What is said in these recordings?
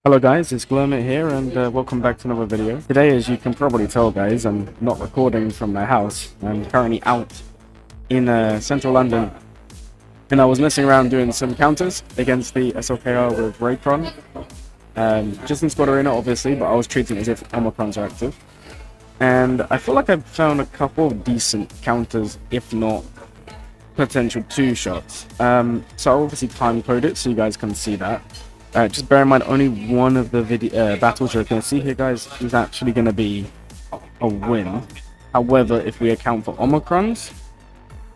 Hello guys, it's Glurmit here and welcome back to another video. Today, as you can probably tell guys, I'm not recording from my house. I'm currently out in central London and I was messing around doing some counters against the SLKR with Cron. Just in squad arena obviously, but I was treating it as if Omicrons are active. And I feel like I've found a couple of decent counters, if not potential two shots. So I obviously time code it so you guys can see that. Just bear in mind, only one of the battles you're going to see here, guys, is actually going to be a win. However, if we account for Omicrons,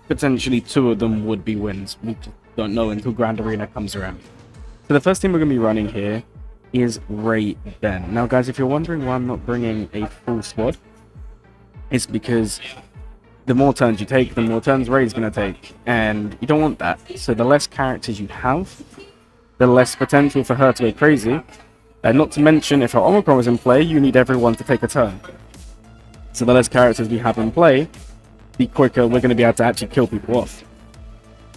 potentially two of them would be wins. We just don't know until Grand Arena comes around. So the first team we're going to be running here is Ray Ben. Now, guys, if you're wondering why I'm not bringing a full squad, it's because the more turns you take, the more turns Ray's going to take, and you don't want that. So the less characters you have, the less potential for her to go crazy. And not to mention, if her Omicron was in play, you need everyone to take a turn. So the less characters we have in play, the quicker we're going to be able to actually kill people off.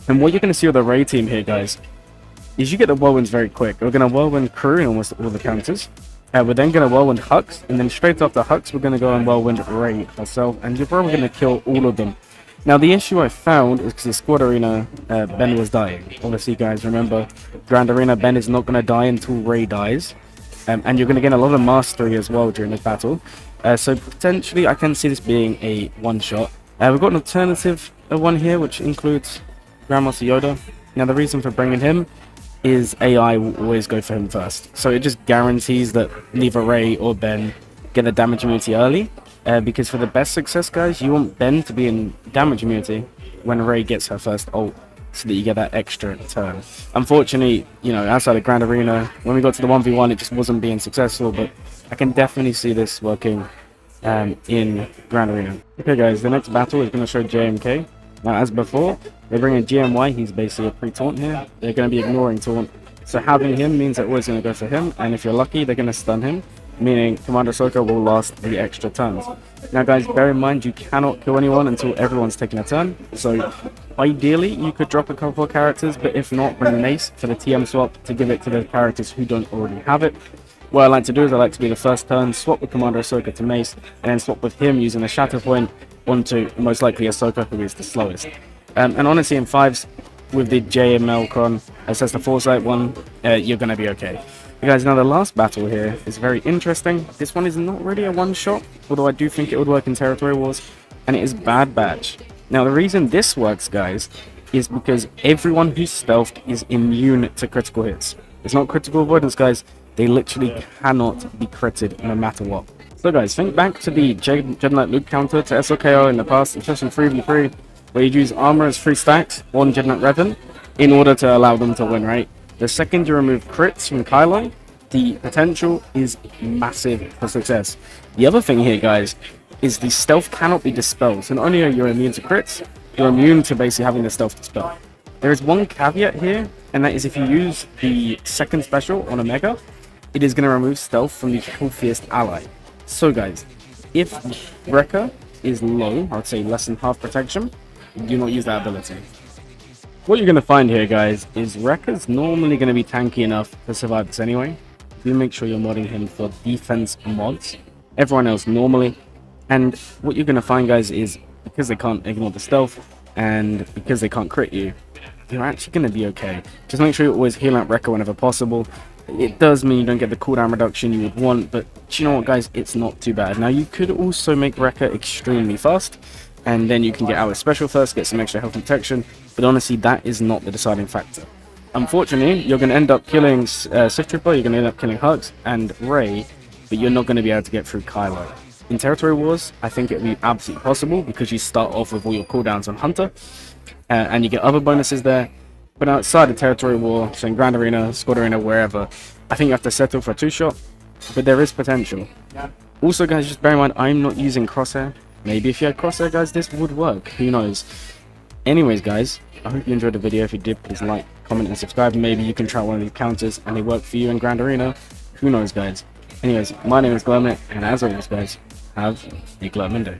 And what you're going to see with the Ray team here, guys, is you get the whirlwinds very quick. We're going to whirlwind crew in almost all the counters. We're then going to whirlwind Hux, and then straight after Hux, we're going to go and whirlwind Ray herself, and you're probably going to kill all of them. Now, the issue I found is because the squad arena, Ben was dying. Obviously, guys, remember, Grand Arena, Ben is not going to die until Ray dies. And you're going to get a lot of mastery as well during this battle. So, potentially, I can see this being a one-shot. We've got an alternative one here, which includes Grandmaster Yoda. Now, the reason for bringing him is AI will always go for him first. So, it just guarantees that neither Ray or Ben get the damage immunity early. Because for the best success, guys, you want Ben to be in damage immunity when Ray gets her first ult, so that you get that extra turn. Unfortunately, you know, outside of Grand Arena, when we got to the 1v1, it just wasn't being successful, but I can definitely see this working in Grand Arena. Okay, guys, the next battle is going to show JMK. Now, as before, they're bringing GMY. He's basically a pre-taunt here. They're going to be ignoring taunt. So having him means they're always going to go for him, and if you're lucky, they're going to stun him, meaning Commander Ahsoka will last the extra turns. Now, guys, bear in mind, you cannot kill anyone until everyone's taken a turn. So, ideally, you could drop a couple of characters, but if not, bring Mace for the TM swap to give it to the characters who don't already have it. What I like to do is I like to be the first turn, swap with Commander Ahsoka to Mace, and then swap with him using the Shatter Point onto, most likely, Ahsoka, who is the slowest. And honestly, in fives, with the JML Cron, as that's the Foresight one, you're going to be okay. You guys, now the last battle here is very interesting. This one is not really a one-shot, although I do think it would work in Territory Wars, and it is Bad Batch. Now, the reason this works, guys, is because everyone who's stealthed is immune to critical hits. It's not critical avoidance, guys. They literally cannot be critted no matter what. So, guys, think back to the Jedi Knight Luke counter to SLKR in the past, especially 3v3, where you'd use armor as 3 stacks on Jedi Knight Revan in order to allow them to win, right? The second you remove crits from Kylo, the potential is massive for success. The other thing here, guys, is the stealth cannot be dispelled. So not only are you immune to crits, you're immune to basically having the stealth dispelled. There is one caveat here, and that is if you use the second special on Omega, it is going to remove stealth from the healthiest ally. So, guys, if Wrecker is low, I would say less than half protection, do not use that ability. What you're going to find here, guys, is Wrecker's normally going to be tanky enough to survive this anyway. Do make sure you're modding him for defense mods. Everyone else normally. And what you're going to find, guys, is because they can't ignore the stealth and because they can't crit you, you're actually going to be okay. Just make sure you always heal out Wrecker whenever possible. It does mean you don't get the cooldown reduction you would want, but do you know what, guys? It's not too bad. Now, you could also make Wrecker extremely fast, and then you can get out with special first, get some extra health and protection, but honestly, that is not the deciding factor. Unfortunately, you're going to end up killing Sith Trooper, you're going to end up killing Hux and Ray, but you're not going to be able to get through Kylo. In Territory Wars, I think it would be absolutely possible because you start off with all your cooldowns on Hunter, and you get other bonuses there. But outside of Territory War, so in Grand Arena, Squad Arena, wherever, I think you have to settle for a 2-shot, but there is potential. Also, guys, just bear in mind, I'm not using Crosshair. Maybe if you had Crosshair, guys, this would work. Who knows? Anyways, guys, I hope you enjoyed the video. If you did, please like, comment, and subscribe. Maybe you can try one of these counters and they work for you in Grand Arena. Who knows, guys? Anyways, my name is Glurmit, and as always, guys, have a Glurmit day.